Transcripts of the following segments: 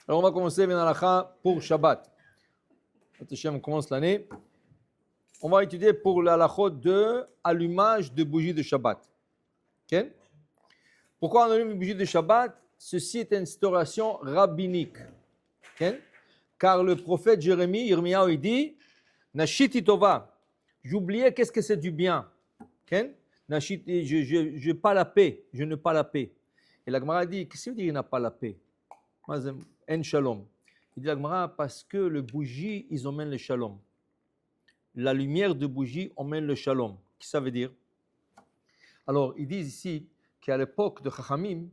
Alors on va commencer Ben Halakha pour Shabbat. On commence l'année. On va étudier pour l'halachot de allumage de bougies de Shabbat. Okay? Pourquoi on allume une bougie de Shabbat? Ceci est une instauration rabbinique. Okay? Car le prophète Yirmiyahu, il dit Nashiti Tova. J'oubliais qu'est-ce que c'est du bien. Okay? Nashiti, je n'ai pas la paix. Je n'ai pas la paix. Et la Gemara dit qu'est-ce que veut dire qu'il n'a pas la paix? En shalom. Il dit la Gemara parce que le bougie, ils emmènent le shalom. La lumière de bougie emmène le shalom. Qu'est-ce que ça veut dire? Alors, ils disent ici qu'à l'époque de Chachamim,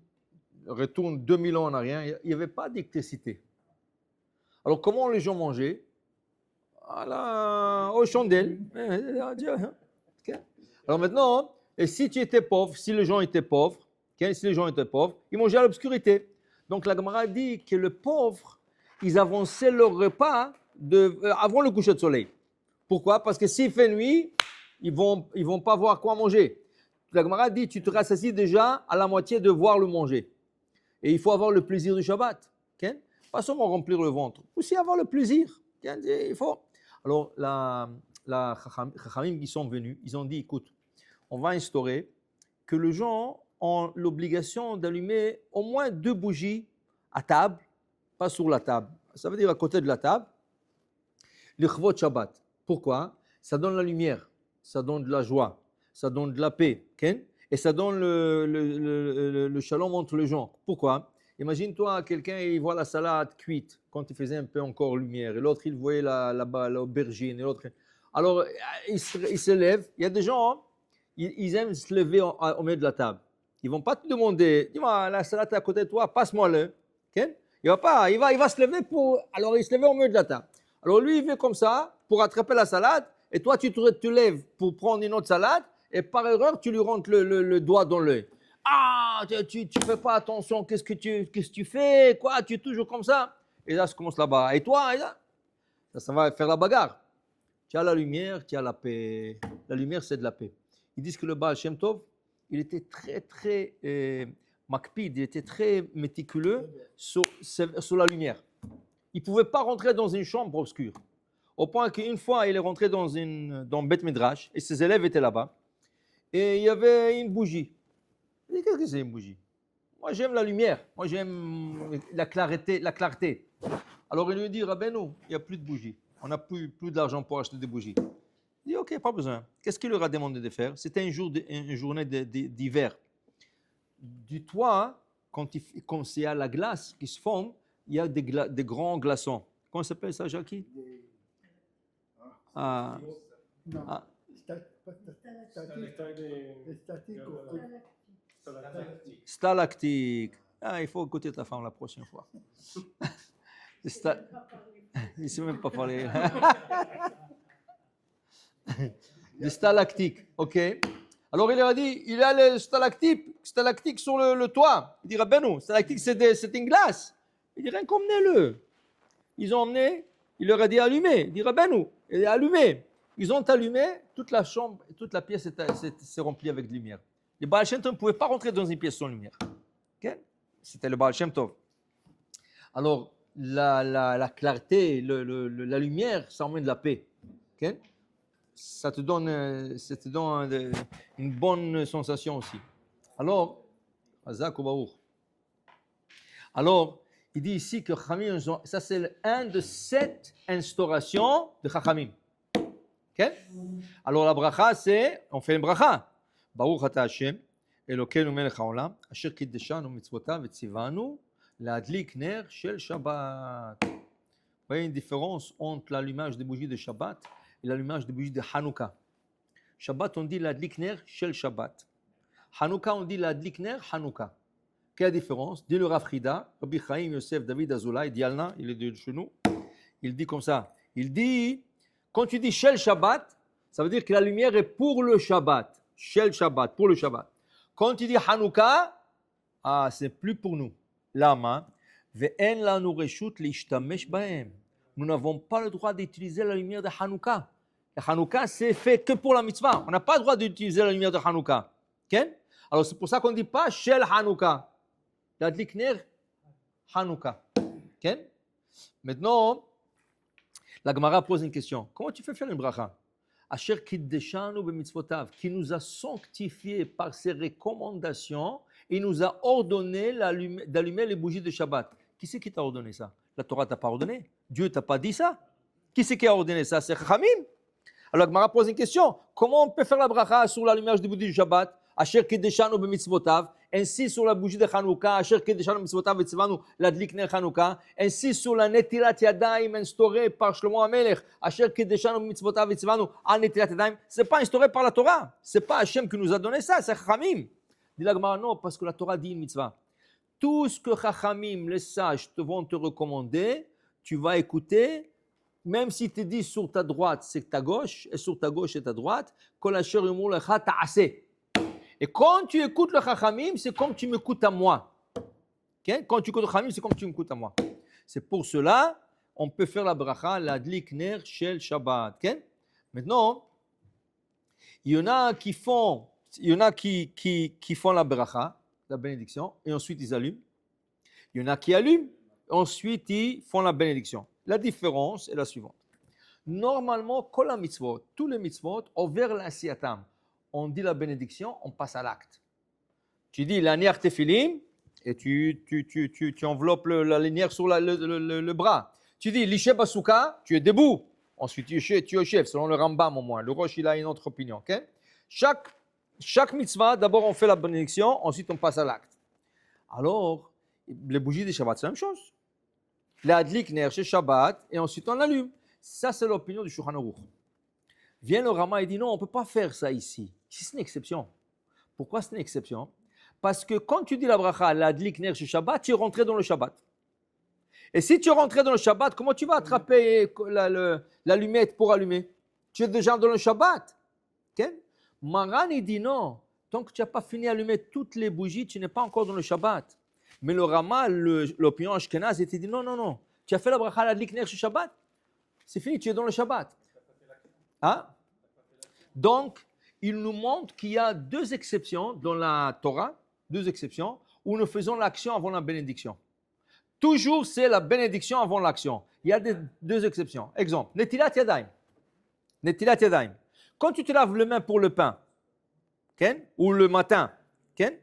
retourne 2000 ans en arrière, il n'y avait pas d'électricité. Alors, comment les gens mangeaient? Aux chandelles. Okay. Alors maintenant, et si tu étais pauvre, si les gens étaient pauvres, okay, ils mangeaient à l'obscurité. Donc la Gemara dit que les pauvres, ils avançaient leur repas avant le coucher de soleil. Pourquoi? Parce que s'il fait nuit, ils vont pas voir quoi manger. La Gemara dit, tu te rassasis déjà à la moitié de voir le manger. Et il faut avoir le plaisir du Shabbat. Okay? Pas seulement remplir le ventre, aussi avoir le plaisir. Okay? Il faut. Alors, la Chachamim qui sont venus, ils ont dit, écoute, on va instaurer que les gens ont l'obligation d'allumer au moins 2 bougies à table, pas sur la table. Ça veut dire à côté de la table, le chvot Shabbat. Pourquoi? Ça donne la lumière, ça donne de la joie, ça donne de la paix, okay? Et ça donne le shalom entre les gens. Pourquoi? Imagine-toi, quelqu'un il voit la salade cuite quand il faisait un peu encore lumière, et l'autre il voyait l'aubergine, et l'autre. Alors il se lève. Il y a des gens, hein, ils aiment se lever au milieu de la table. Ils ne vont pas te demander, dis-moi, la salade est à côté de toi, passe-moi-le. Okay? Il va se lever alors il se lève au milieu de la table. Alors lui, il vient comme ça pour attraper la salade, et toi, tu te lèves pour prendre une autre salade, et par erreur, tu lui rentres le doigt dans l'œil. Ah, tu ne fais pas attention, qu'est-ce que tu fais? Quoi, tu es toujours comme ça? Et là, ça commence là-bas. Et toi, ça va faire la bagarre. Tu as la lumière, tu as la paix. La lumière, c'est de la paix. Ils disent que le Baal Shem Tov, il était très, très makpid, il était très méticuleux sur la lumière. Il ne pouvait pas rentrer dans une chambre obscure. Au point qu'une fois, il est rentré dans Beth Midrash et ses élèves étaient là-bas. Et il y avait une bougie. Il dit, qu'est-ce que c'est une bougie? Moi, j'aime la lumière. Moi, j'aime la clarté. Alors, il lui dit, Rabbeinu, il n'y a plus de bougies. On n'a plus d'argent pour acheter des bougies. Il dit, ok, pas besoin. Qu'est-ce qu'il leur a demandé de faire? C'était une journée d'hiver. Du toit, quand il y a la glace qui se forme, il y a des grands glaçons. Comment ça s'appelle ça, Jackie? Stalactique. Il faut écouter ta femme la prochaine fois. Il ne sait même pas parler. Des stalactiques, ok. Alors il leur a dit, il a les stalactiques sur le toit. Il dit, Rabbeinu, stalactique c'est une glace. Il dit, rien qu'emmenez-le. Ils ont emmené, il leur a dit, allumez. Il dit, Rabbeinu, il a allumé. Ils ont allumé, toute la chambre, toute la pièce s'est remplie avec de lumière. Le Baal Shem Tov ne pouvait pas rentrer dans une pièce sans lumière. Okay? C'était le Baal Shem Tov. Alors, la clarté, la lumière, ça emmène de la paix. Okay? Ça te donne une bonne sensation aussi. Alors, il dit ici que Chachamim, ça c'est un de 7 instaurations de Chachamim. Okay? Alors la bracha, on fait une bracha. Baruch ata Hashem, Elokeinu melech haolam, asher kiddeshanu mitzvotav vetzivanu, להדליק ner shel Shabbat. Vous voyez une différence entre l'allumage des bougies de Shabbat et l'allumage des bougies de Hanouka. Shabbat, on dit l'adlik ner shel Shabbat. Hanouka, on dit l'adlik ner Hanouka. Quelle est la différence? Dit le Rav Chida, Rabbi Chaim Yosef David Azoulay, Dialna, il est de chez nous, il dit comme ça. Il dit, quand tu dis shel Shabbat, ça veut dire que la lumière est pour le Shabbat. Shel Shabbat, pour le Shabbat. Quand tu dis Hanouka, c'est plus pour nous. Lama, ve'en lanu reshut leishtamesh bahem. Nous n'avons pas le droit d'utiliser la lumière de Hanouka. La Hanouka, c'est fait que pour la mitzvah. On n'a pas le droit d'utiliser la lumière de Hanouka. Okay? Alors c'est pour ça qu'on ne dit pas Shel Hanouka. L'adlik ner Hanouka. Ok? Maintenant, la Gemara pose une question. Comment tu fais faire une bracha? Asher kiddeshanu b'mitzvotav, qui nous a sanctifiés par ses recommandations, il nous a ordonné d'allumer les bougies de Shabbat. Qui c'est qui t'a ordonné ça? La Torah t'a pas ordonné? Dieu t'a pas dit ça? Qui c'est qui a ordonné ça? C'est Chachamim. Alors la Gemara pose une question. Comment on peut faire la bracha sur l'allumage des bougies du Shabbat? Asher kiddeshanu b'mitzvotav. Ainsi sur la bougie de Hanouka, Asher kiddeshanu b'mitzvotav v'tzivanu ladlik ner Hanouka. Ainsi sur la netilat yadayim instaurée par Shlomo HaMelech, Asher kiddeshanu b'mitzvotav v'tzivanu al netilat yadayim. C'est pas instauré par la Torah. C'est pas Hachem qui nous a donné ça, c'est Chachamim. Dit la Gemara, non, parce que la Torah dit une mitzvah. Tout ce que Chachamim, les sages, vont te recommander, tu vas écouter. Même si tu dis sur ta droite, c'est ta gauche, et sur ta gauche, c'est ta droite, Kol asher yomru lecha ta'aseh. Et quand tu écoutes le Chachamim, c'est comme tu m'écoutes à moi. Okay? Quand tu écoutes le Chachamim, c'est comme tu m'écoutes à moi. C'est pour cela, on peut faire la bracha, la dlik ner shel Shabbat. Okay? Maintenant, il y en a qui font la bracha, la bénédiction, et ensuite ils allument. Il y en a qui allument, ensuite ils font la bénédiction. La différence est la suivante. Normalement, kol ha mitzvot, tous les mitzvot, over l'asiatam. On dit la bénédiction, on passe à l'acte. Tu dis la nière tefilim et tu enveloppes la lanière sur le bras. Tu dis lishe basuka, tu es debout. Ensuite tu es chef, selon le Rambam au moins. Le Rosh, il a une autre opinion. Okay? Chaque mitzvah, d'abord on fait la bénédiction, ensuite on passe à l'acte. Alors, les bougies des Shabbat, c'est la même chose. La adlik ner chez Shabbat et ensuite on l'allume. Ça, c'est l'opinion du Shulchan Aruch. Vient le Rama et dit non, on ne peut pas faire ça ici. Ici, c'est une exception. Pourquoi c'est une exception? Parce que quand tu dis la bracha, la adlik ner chez Shabbat, tu es rentré dans le Shabbat. Et si tu es rentré dans le Shabbat, comment tu vas attraper l'allumette pour allumer? Tu es déjà dans le Shabbat. Okay? Maran, il dit non. Tant que tu n'as pas fini d'allumer toutes les bougies, tu n'es pas encore dans le Shabbat. Mais le Rama, l'opinion ashkenaz, il dit non, non, non. Tu as fait la bracha, la adlik ner chez Shabbat. C'est fini, tu es dans le Shabbat. Hein? Donc, il nous montre qu'il y a deux exceptions dans la Torah, deux exceptions, où nous faisons l'action avant la bénédiction. Toujours, c'est la bénédiction avant l'action. Il y a deux exceptions. Exemple, Netilat Yadayim. Netilat Yadayim. Quand tu te laves les mains pour le pain, okay, ou le matin, okay,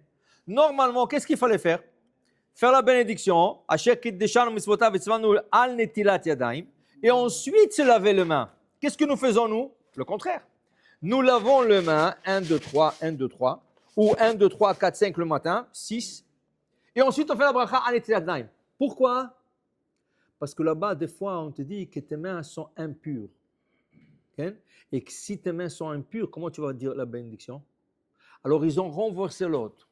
normalement, qu'est-ce qu'il fallait faire? Faire la bénédiction, Asher kiddeshanu mitzvotav v'tzivanu al netilat yadayim, et ensuite se laver les mains. Qu'est-ce que nous faisons, nous? Le contraire. Nous lavons les mains, 1, 2, 3, 1, 2, 3, ou 1, 2, 3, 4, 5 le matin, 6, et ensuite on fait la bracha al netilat yadayim. Pourquoi? Parce que là-bas, des fois, on te dit que tes mains sont impures. Okay? Et que si tes mains sont impures, comment tu vas dire la bénédiction? Alors, ils ont renversé l'autre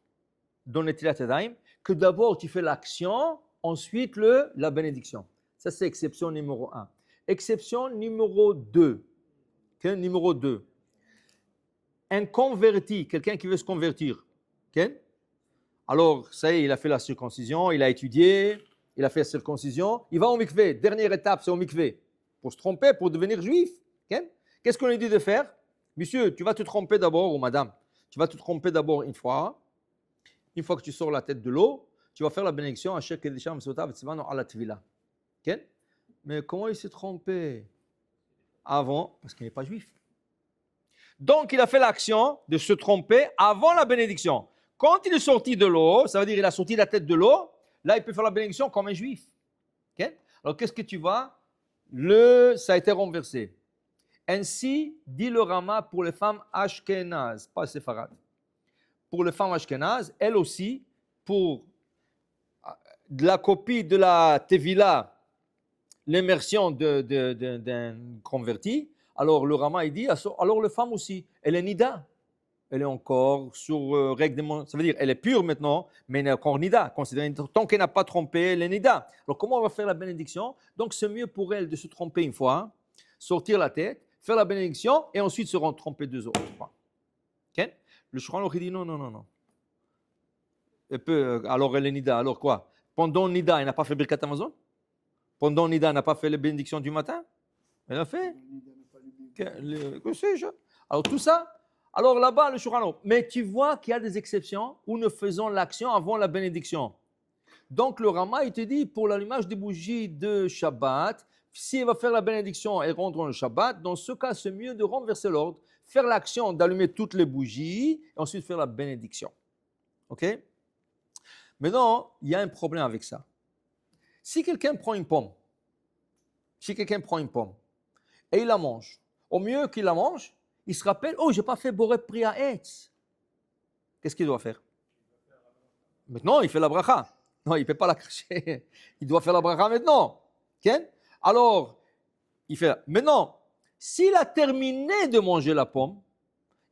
dans Netilat Yadayim, que d'abord tu fais l'action, ensuite la bénédiction. Ça, c'est exception numéro 1. Exception numéro 2. Okay? Numéro 2. Un converti, quelqu'un qui veut se convertir. Okay? Alors, ça y est, il a fait la circoncision, il a étudié, il a fait la circoncision, il va au mikvé. Dernière étape, c'est au mikvé. Pour se tromper, pour devenir juif. Okay? Qu'est-ce qu'on lui dit de faire? Monsieur, tu vas te tromper d'abord, ou madame, tu vas te tromper d'abord une fois. Une fois que tu sors la tête de l'eau, tu vas faire la bénédiction à Asher kiddeshanu mitzvotav v'tzivanu ala tvila. Okay? Mais comment il s'est trompé avant? Parce qu'il n'est pas juif. Donc, il a fait l'action de se tromper avant la bénédiction. Quand il est sorti de l'eau, ça veut dire qu'il a sorti la tête de l'eau, là, il peut faire la bénédiction comme un juif. Okay? Alors, qu'est-ce que tu vois? Ça a été renversé. Ainsi, dit le Rama pour les femmes ashkénazes, pas séfarades. Pour les femmes ashkénazes, elles aussi, pour la copie de la Tevila, l'immersion d'un converti, alors le Rama, il dit, alors les femmes aussi, elle est nida. Elle est encore sur règle de... Ça veut dire, elle est pure maintenant, mais elle est encore nida. Tant qu'elle n'a pas trompé, elle est nida. Alors comment on va faire la bénédiction? Donc c'est mieux pour elle de se tromper une fois, sortir la tête, faire la bénédiction et ensuite se tromper deux autres fois. Okay? Le Shulchan Aruch dit non, non, non, non. Alors elle est nida, alors quoi? Pendant nida, elle n'a pas fait Birkat Hamazon? Pendant nida, elle n'a pas fait la bénédiction du matin? Elle a fait? Que sais-je? Alors tout ça... Alors là-bas, le Shulchan Aruch. Mais tu vois qu'il y a des exceptions où nous faisons l'action avant la bénédiction. Donc le Rama, il te dit, pour l'allumage des bougies de Shabbat, si elle va faire la bénédiction et rendre le Shabbat, dans ce cas, c'est mieux de renverser l'ordre, faire l'action d'allumer toutes les bougies, et ensuite faire la bénédiction. OK? Maintenant, il y a un problème avec ça. Si quelqu'un prend une pomme, et il la mange, au mieux qu'il la mange, il se rappelle, oh, je n'ai pas fait Boré Priya Etz. Qu'est-ce qu'il doit faire? Maintenant, il fait la bracha. Non, il ne peut pas la cracher. Il doit faire la bracha maintenant. Okay? Alors, il fait. Maintenant, s'il a terminé de manger la pomme,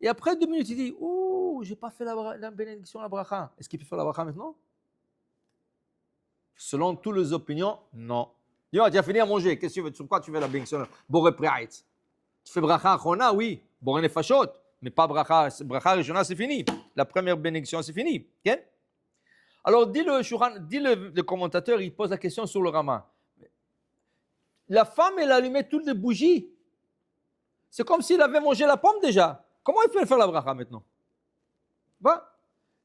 et après 2 minutes, il dit, oh, je n'ai pas fait la bénédiction, la bracha. Est-ce qu'il peut faire la bracha maintenant? Selon toutes les opinions, non. Tu as fini à manger. Qu'est-ce que tu veux? Sur quoi tu fais la bénédiction? Boré Priya Etz. Tu fais bracha achona, oui. Boré nefashot. Mais pas bracha rishona, c'est fini. La première bénédiction, c'est fini. Okay? Alors, dit le commentateur, il pose la question sur le Rama. La femme, elle allumait toutes les bougies. C'est comme s'il avait mangé la pomme déjà. Comment il peut faire la bracha maintenant? Bah,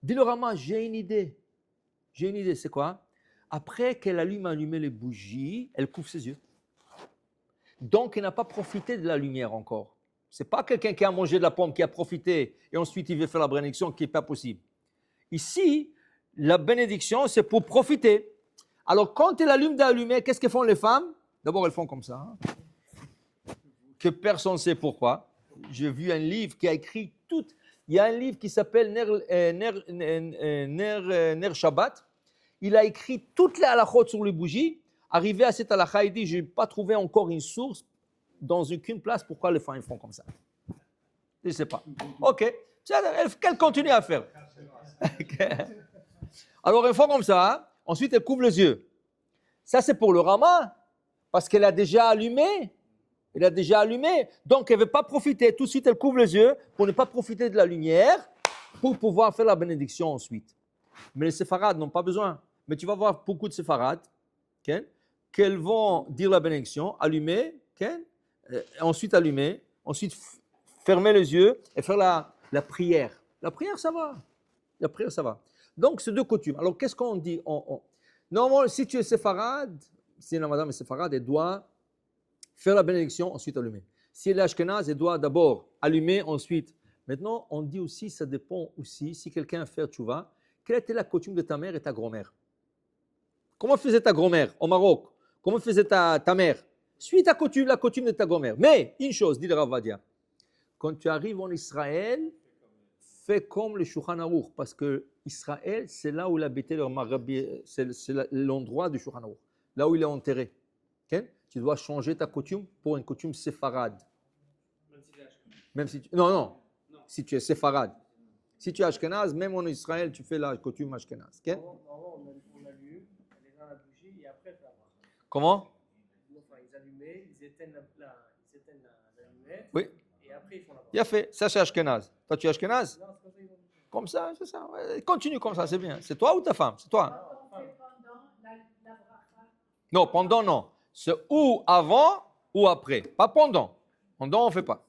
dit le Rama, j'ai une idée. C'est quoi? Après qu'elle allumé les bougies, elle couvre ses yeux. Donc, elle n'a pas profité de la lumière encore. Ce n'est pas quelqu'un qui a mangé de la pomme, qui a profité, et ensuite il veut faire la bénédiction, qui n'est pas possible. Ici, la bénédiction, c'est pour profiter. Alors, quand elle allume d'allumer, qu'est-ce que font les femmes? D'abord, elles font comme ça. Que personne ne sait pourquoi. J'ai vu un livre qui a écrit tout. Il y a un livre qui s'appelle Ner Shabbat. Il a écrit toutes les halakhot sur les bougies. Arrivé à cette halakha, il dit, je n'ai pas trouvé encore une source dans aucune place pourquoi les femmes font comme ça. Je ne sais pas. OK. Qu'elle continue à faire. Alors, elles font comme ça. Ensuite, elles couvrent les yeux. Ça, c'est pour le Rama. Parce qu'elle a déjà allumé. Donc, elle ne veut pas profiter. Tout de suite, elle couvre les yeux pour ne pas profiter de la lumière pour pouvoir faire la bénédiction ensuite. Mais les séfarades n'ont pas besoin. Mais tu vas voir beaucoup de séfarades qu'elles vont dire la bénédiction, allumer, ensuite allumer, ensuite fermer les yeux et faire la prière. La prière, ça va. Donc, c'est 2 coutumes. Alors, qu'est-ce qu'on dit? Normalement, si tu es séfarade, si la madame est séfarade, elle doit faire la bénédiction, ensuite allumer. Si elle est ashkénaze, elle doit d'abord allumer, ensuite. Maintenant, on dit aussi, ça dépend aussi, si quelqu'un fait tchouva, quelle était la coutume de ta mère et ta grand-mère? Comment faisait ta grand-mère au Maroc? Comment faisait ta mère? Suis la coutume de ta grand-mère. Mais, une chose, dit le Rav Vadia, quand tu arrives en Israël, fais comme le Shulchan Aruch, parce que Israël, c'est là où il habitait le Rabbi, c'est l'endroit du Shulchan Aruch, là où il est enterré. Okay? Tu dois changer ta coutume pour une coutume séfarade. Même si tu, non. Si tu es séfarade. Si tu es ashkénaze, même en Israël, tu fais la coutume ashkénaze. Okay? On allume, elle est dans la bougie et après, ça va. Comment? Enfin, ils allumaient, ils éteignent l'allumette. Oui. Et après, ils font la bracha. Il a fait. Ça, c'est ashkénaze. Toi, tu es ashkénaze? Non, c'est comme ça, ils vont. Comme ça, c'est ça. Ouais. Continue comme ça, c'est bien. C'est toi ou ta femme? C'est toi. Non, pendant, non. C'est ou avant ou après. Pas pendant. Pendant, on ne fait pas.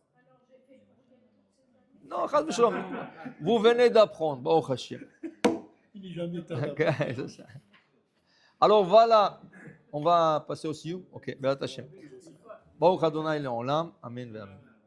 Non, vous venez d'apprendre. Bon, Hachim. Il n'est jamais tard. C'est ça. Alors voilà, on va passer au Sioux. Ok, Béat Hashem. Baruch Adonai Le'olam. Amen.